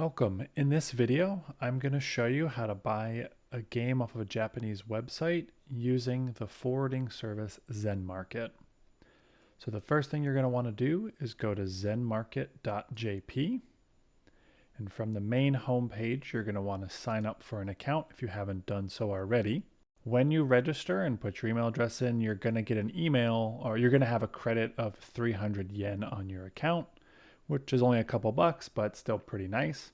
Welcome. In this video, I'm going to show you how to buy a game off of a Japanese website using the forwarding service Zenmarket. So the first thing you're going to want to do is go to zenmarket.jp. And from the main homepage, you're going to want to sign up for an account if you haven't done so already. When you register and put your email address in, you're going to get an email, or you're going to have a credit of 300 yen on your account, which is only a couple bucks, but still pretty nice.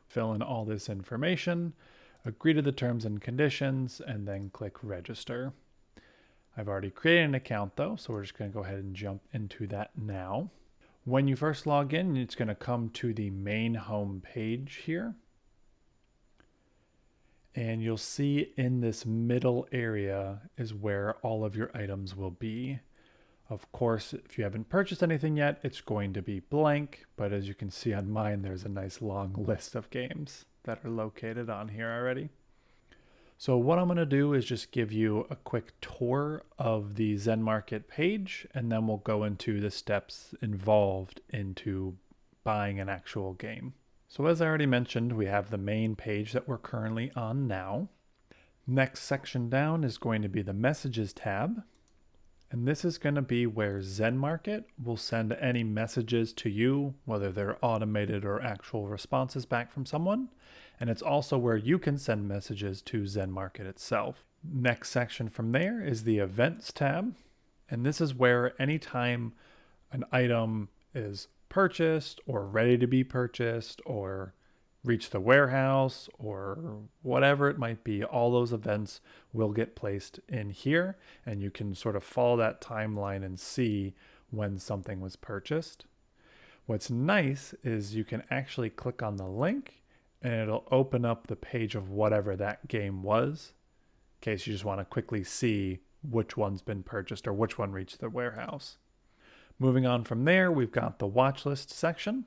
Fill in all this information, agree to the terms and conditions, and then click register. I've already created an account though, so we're just going to go ahead and jump into that now. When you first log in, it's going to come to the main home page here. And you'll see in this middle area is where all of your items will be. Of course, if you haven't purchased anything yet, it's going to be blank, but as you can see on mine, there's a nice long list of games that are located on here already. So what I'm going to do is just give you a quick tour of the Zenmarket page, and then we'll go into the steps involved into buying an actual game. So as I already mentioned, we have the main page that we're currently on now. Next section down is going to be the Messages tab. And this is going to be where Zenmarket will send any messages to you, whether they're automated or actual responses back from someone. And it's also where you can send messages to Zenmarket itself. Next section from there is the Events tab. And this is where anytime an item is purchased or ready to be purchased or reach the warehouse or whatever it might be, all those events will get placed in here, and you can sort of follow that timeline and see when something was purchased. What's nice is you can actually click on the link and it'll open up the page of whatever that game was, in case you just want to quickly see which one's been purchased or which one reached the warehouse. Moving on from there, we've got the watch list section.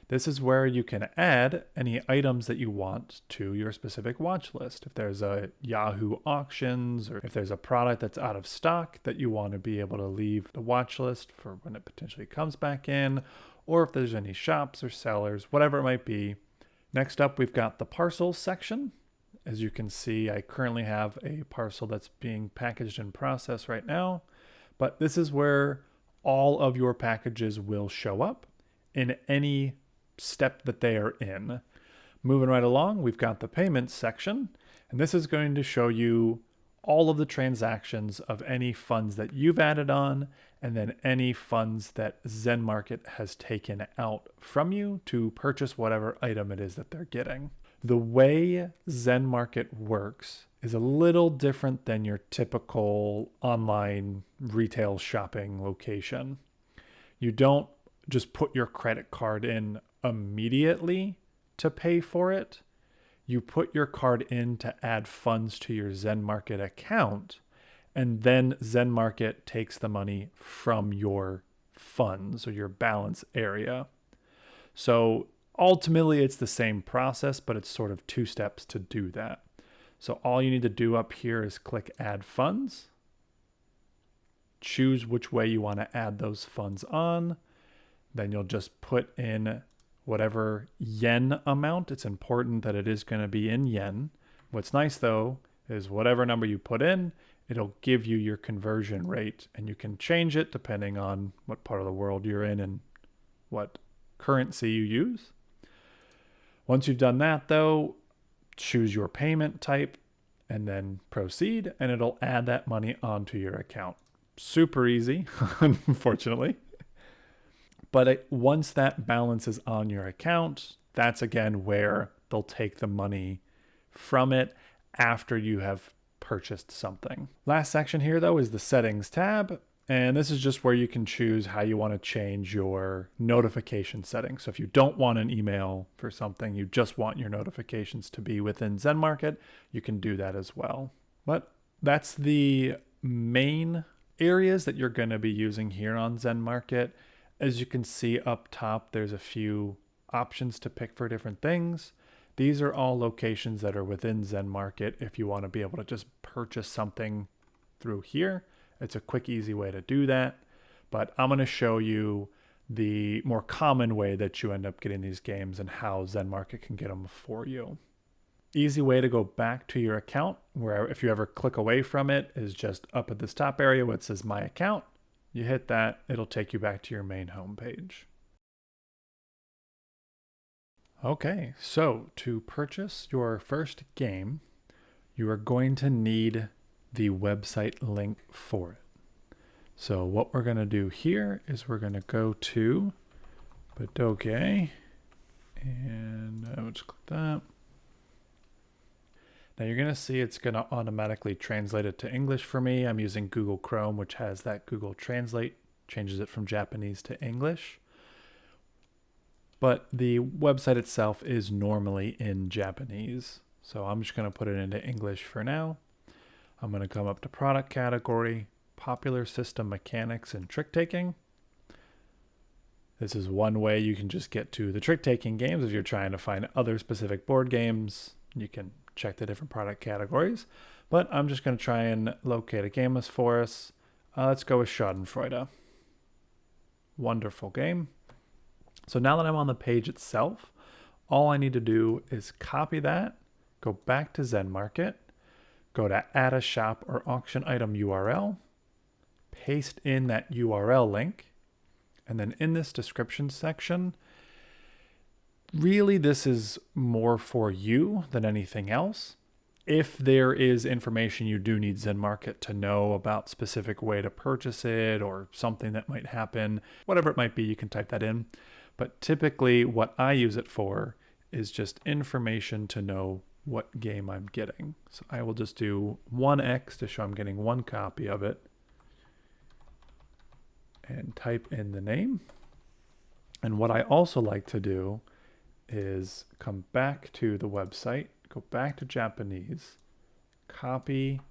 This is where you can add any items that you want to your specific watch list. If there's a Yahoo auctions, or if there's a product that's out of stock that you want to be able to leave the watch list for when it potentially comes back in, or if there's any shops or sellers, whatever it might be. Next up, we've got the parcels section. As you can see, I currently have a parcel that's being packaged and processed right now, but this is where all of your packages will show up in any step that they are in. Moving right along, we've got the payments section, and this is going to show you all of the transactions of any funds that you've added on, and then any funds that Zenmarket has taken out from you to purchase whatever item it is that they're getting. The way Zenmarket works is a little different than your typical online retail shopping location. You don't just put your credit card in immediately to pay for it. You put your card in to add funds to your Zenmarket account, and then Zenmarket takes the money from your funds or your balance area. So ultimately it's the same process, but it's sort of two steps to do that. So all you need to do up here is click add funds, choose which way you want to add those funds on. Then you'll just put in whatever yen amount. It's important that it is going to be in yen. What's nice though is whatever number you put in, it'll give you your conversion rate, and you can change it depending on what part of the world you're in and what currency you use. Once you've done that though, choose your payment type and then proceed, and it'll add that money onto your account. Super easy, unfortunately. But once that balance is on your account, that's again where they'll take the money from it after you have purchased something. Last section here though is the settings tab. And this is just where you can choose how you want to change your notification settings. So if you don't want an email for something, you just want your notifications to be within Zenmarket, you can do that as well. But that's the main areas that you're going to be using here on Zenmarket. As you can see up top, there's a few options to pick for different things. These are all locations that are within Zenmarket if you want to be able to just purchase something through here. It's a quick, easy way to do that. But I'm going to show you the more common way that you end up getting these games and how Zenmarket can get them for you. Easy way to go back to your account, where if you ever click away from it, is just up at this top area where it says My Account. You hit that, it'll take you back to your main home page. Okay, so to purchase your first game, you are going to need the website link for it. So what we're going to do here is we're going to go to Badoge, and I would just click that. Now you're going to see it's going to automatically translate it to English for me. I'm using Google Chrome, which has that Google Translate, changes it from Japanese to English. But the website itself is normally in Japanese. So I'm just going to put it into English for now. I'm going to come up to product category, popular system mechanics and trick taking. This is one way you can just get to the trick taking games. If you're trying to find other specific board games, you can check the different product categories. But I'm just going to try and locate a game list for us. Let's go with Schadenfreude. Wonderful game. So now that I'm on the page itself, all I need to do is copy that, go back to Zenmarket, go to add a shop or auction item URL, paste in that URL link, and then in this description section, really this is more for you than anything else. If there is information you do need Zenmarket to know about specific way to purchase it or something that might happen, whatever it might be, you can type that in. But typically what I use it for is just information to know what game I'm getting. So I will just do 1x to show I'm getting one copy of it and type in the name. And what I also like to do is come back to the website, go back to Japanese, copy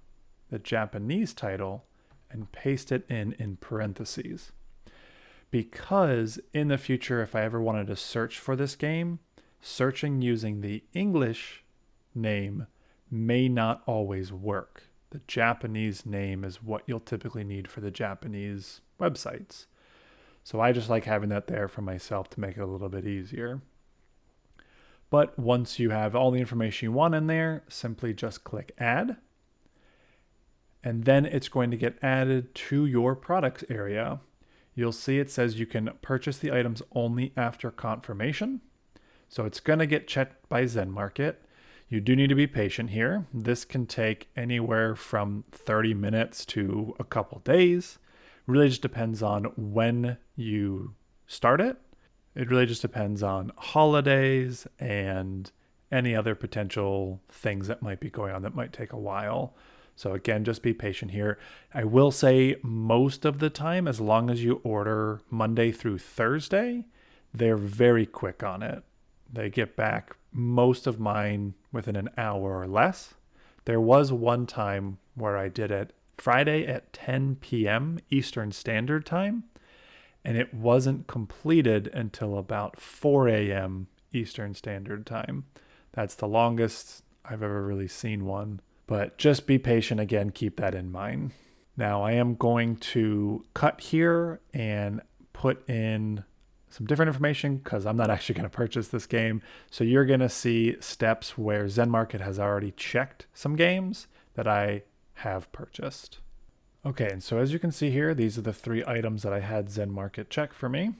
the Japanese title and paste it in parentheses. Because in the future, if I ever wanted to search for this game, searching using the English name may not always work. The Japanese name is what you'll typically need for the Japanese websites. So I just like having that there for myself to make it a little bit easier. But once you have all the information you want in there, simply just click Add. And then it's going to get added to your products area. You'll see it says you can purchase the items only after confirmation. So it's going to get checked by Zenmarket. You do need to be patient here. This can take anywhere from 30 minutes to a couple days. Really just depends on when you start it. It really just depends on holidays and any other potential things that might be going on that might take a while. So again, just be patient here. I will say most of the time, as long as you order Monday through Thursday, they're very quick on it. They get back most of mine within an hour or less. There was one time where I did it Friday at 10 p.m. Eastern Standard Time, and it wasn't completed until about 4 a.m. Eastern Standard Time. That's the longest I've ever really seen one. But just be patient, again, keep that in mind. Now I am going to cut here and put in some different information because I'm not actually going to purchase this game. So you're going to see steps where Zenmarket has already checked some games that I have purchased. Okay, and so as you can see here, these are the 3 items that I had Zenmarket check for me.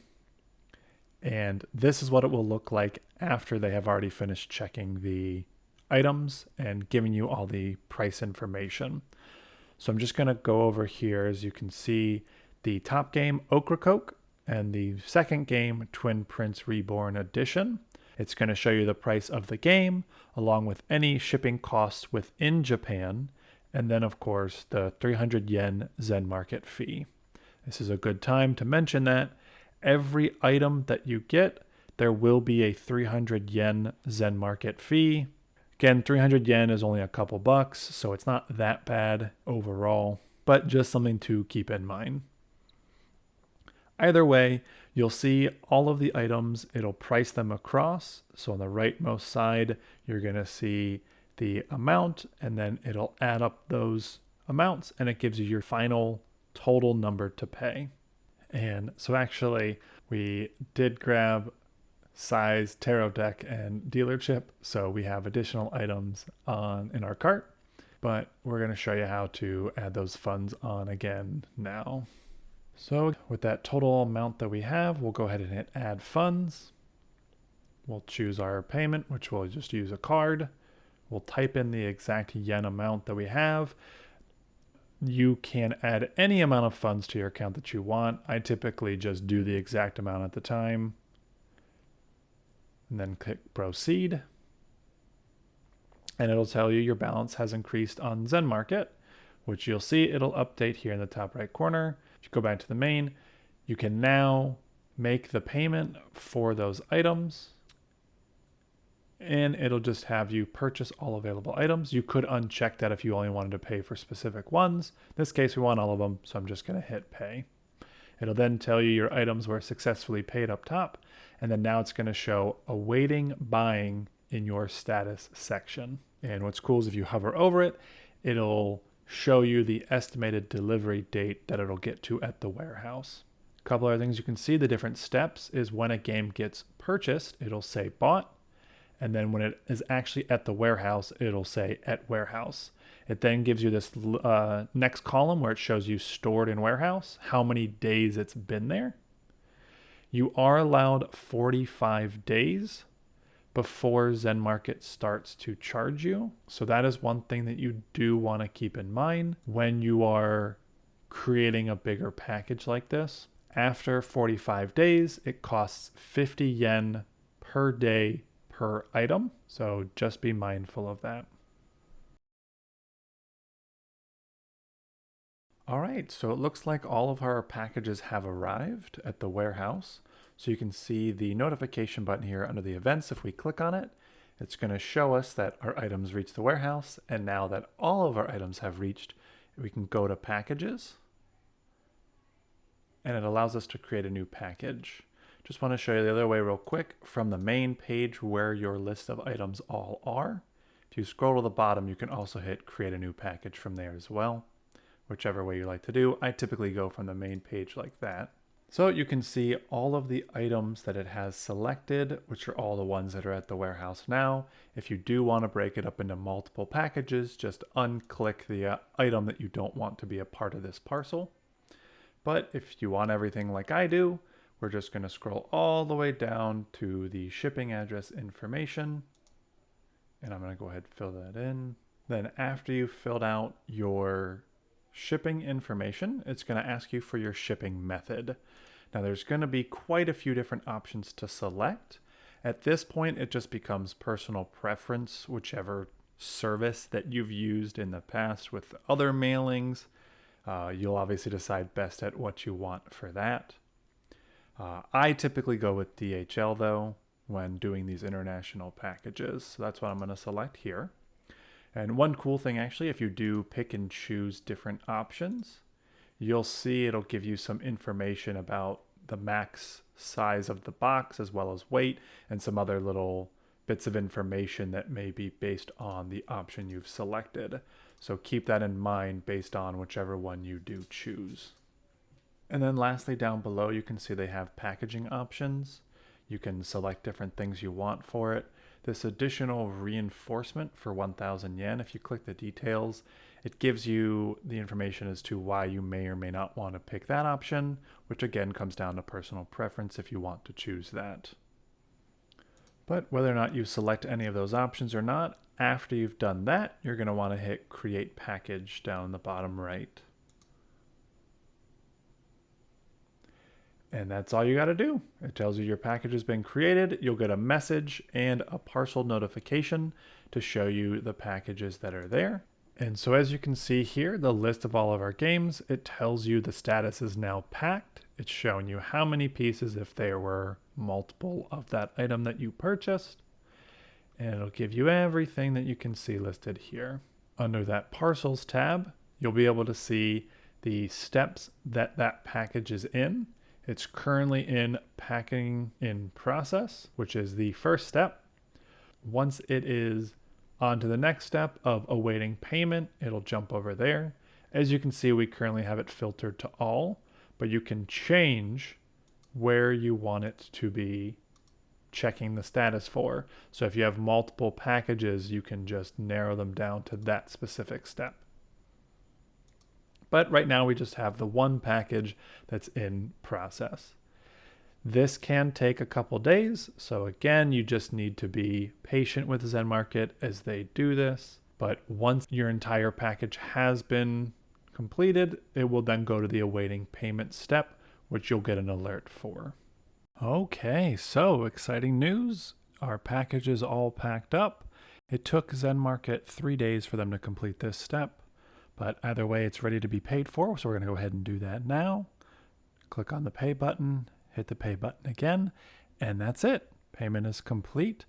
And this is what it will look like after they have already finished checking the items and giving you all the price information. So I'm just going to go over here. As you can see, the top game, Okrakoke, and the second game, Twin Prince Reborn Edition. It's going to show you the price of the game, along with any shipping costs within Japan, and then of course the 300 yen Zenmarket fee. This is a good time to mention that every item that you get, there will be a 300 yen Zenmarket fee. Again, 300 yen is only a couple bucks, so it's not that bad overall, but just something to keep in mind. Either way, you'll see all of the items, it'll price them across. So on the rightmost side, you're going to see the amount, and then it'll add up those amounts, and it gives you your final total number to pay. And so actually, We did grab size, tarot deck, and dealer chip, so we have additional items in our cart, but we're going to show you how to add those funds on again now. So with that total amount that we have, we'll go ahead and hit add funds. We'll choose our payment, which we'll just use a card. We'll type in the exact yen amount that we have. You can add any amount of funds to your account that you want. I typically just do the exact amount at the time. And then click proceed. And it'll tell you your balance has increased on Zenmarket, which you'll see it'll update here in the top right corner. If you go back to the main, you can now make the payment for those items. And it'll just have you purchase all available items. You could uncheck that if you only wanted to pay for specific ones. In this case, we want all of them, so I'm just going to hit pay. It'll then tell you your items were successfully paid up top, and then now it's going to show awaiting buying in your status section. And what's cool is if you hover over it, it'll show you the estimated delivery date that it'll get to at the warehouse. A couple other things you can see, the different steps is when a game gets purchased, it'll say bought. And then when it is actually at the warehouse, it'll say at warehouse. It then gives you this next column where it shows you stored in warehouse, how many days it's been there. You are allowed 45 days before Zenmarket starts to charge you. So that is one thing that you do want to keep in mind when you are creating a bigger package like this. After 45 days, it costs 50 yen per day per item, so just be mindful of that. All right, so it looks like all of our packages have arrived at the warehouse. So you can see the notification button here under the events. If we click on it, it's going to show us that our items reached the warehouse. And now that all of our items have reached, we can go to packages. And it allows us to create a new package. Just want to show you the other way real quick from the main page where your list of items all are. If you scroll to the bottom, you can also hit create a new package from there as well, whichever way you like to do. I typically go from the main page like that. So you can see all of the items that it has selected, which are all the ones that are at the warehouse now. If you do want to break it up into multiple packages, just unclick the item that you don't want to be a part of this parcel. But if you want everything like I do, we're just going to scroll all the way down to the shipping address information. And I'm going to go ahead and fill that in. Then after you've filled out your shipping information, it's going to ask you for your shipping method. Now there's going to be quite a few different options to select. At this point, it just becomes personal preference, whichever service that you've used in the past with other mailings. You'll obviously decide best at what you want for that. I typically go with DHL though when doing these international packages. So that's what I'm going to select here. And one cool thing actually, if you do pick and choose different options, you'll see it'll give you some information about the max size of the box as well as weight and some other little bits of information that may be based on the option you've selected. So keep that in mind based on whichever one you do choose. And then lastly, down below, you can see they have packaging options. You can select different things you want for it. This additional reinforcement for 1,000 yen, if you click the details, it gives you the information as to why you may or may not want to pick that option, which again comes down to personal preference if you want to choose that. But whether or not you select any of those options or not, after you've done that, you're going to want to hit Create Package down in the bottom right. And that's all you got to do. It tells you your package has been created. You'll get a message and a parcel notification to show you the packages that are there. And so as you can see here, the list of all of our games, it tells you the status is now packed. It's showing you how many pieces if there were multiple of that item that you purchased. And it'll give you everything that you can see listed here. Under that parcels tab, you'll be able to see the steps that that package is in. It's currently in packing in process, which is the first step. Once it is on to the next step of awaiting payment, it'll jump over there. As you can see, we currently have it filtered to all, but you can change where you want it to be checking the status for. So if you have multiple packages, you can just narrow them down to that specific step. But right now we just have the one package that's in process. This can take a couple days. So again, you just need to be patient with Zenmarket as they do this. But once your entire package has been completed, it will then go to the awaiting payment step, which you'll get an alert for. Okay, so exciting news. Our package is all packed up. It took Zenmarket 3 days for them to complete this step, but either way, it's ready to be paid for, so we're going to go ahead and do that now. Click on the pay button, hit the pay button again, and that's it. Payment is complete,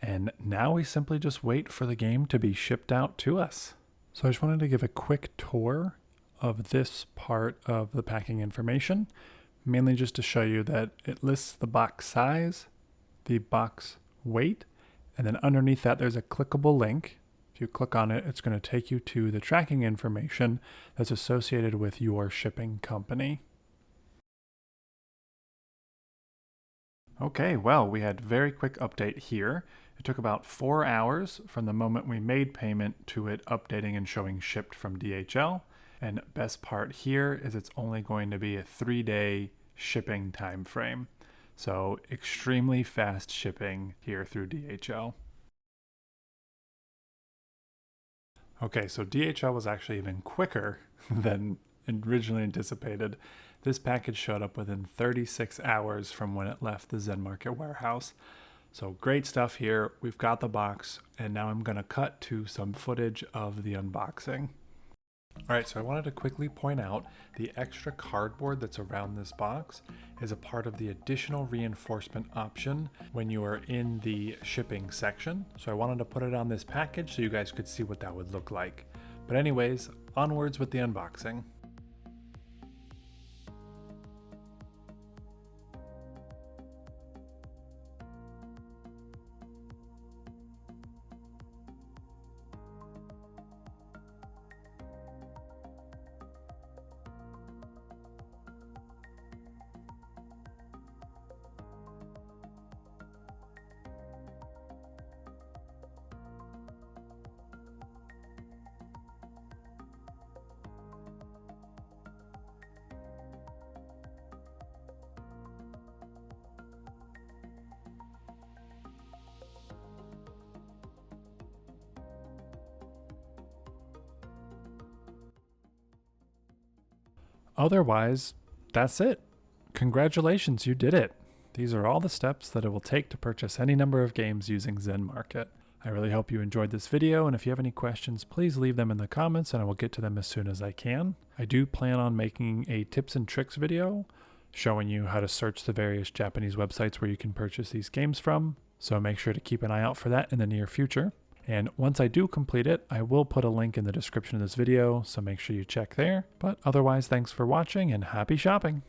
and now we simply just wait for the game to be shipped out to us. So I just wanted to give a quick tour of this part of the packing information, mainly just to show you that it lists the box size, the box weight, and then underneath that there's a clickable link. If you click on it, it's going to take you to the tracking information that's associated with your shipping company. Okay, well, we had a very quick update here. It took about 4 hours from the moment we made payment to it updating and showing shipped from DHL. And best part here is it's only going to be a 3-day shipping time frame. So extremely fast shipping here through DHL. Okay, so DHL was actually even quicker than originally anticipated. This package showed up within 36 hours from when it left the Zenmarket warehouse. So great stuff here. We've got the box, and now I'm going to cut to some footage of the unboxing. All right, so I wanted to quickly point out the extra cardboard that's around this box is a part of the additional reinforcement option when you are in the shipping section. So I wanted to put it on this package so you guys could see what that would look like. But anyways, onwards with the unboxing. Otherwise, that's it. Congratulations, you did it. These are all the steps that it will take to purchase any number of games using Zenmarket. I really hope you enjoyed this video, and if you have any questions, please leave them in the comments and I will get to them as soon as I can. I do plan on making a tips and tricks video showing you how to search the various Japanese websites where you can purchase these games from, so make sure to keep an eye out for that in the near future. And once I do complete it, I will put a link in the description of this video, so make sure you check there. But otherwise, thanks for watching and happy shopping!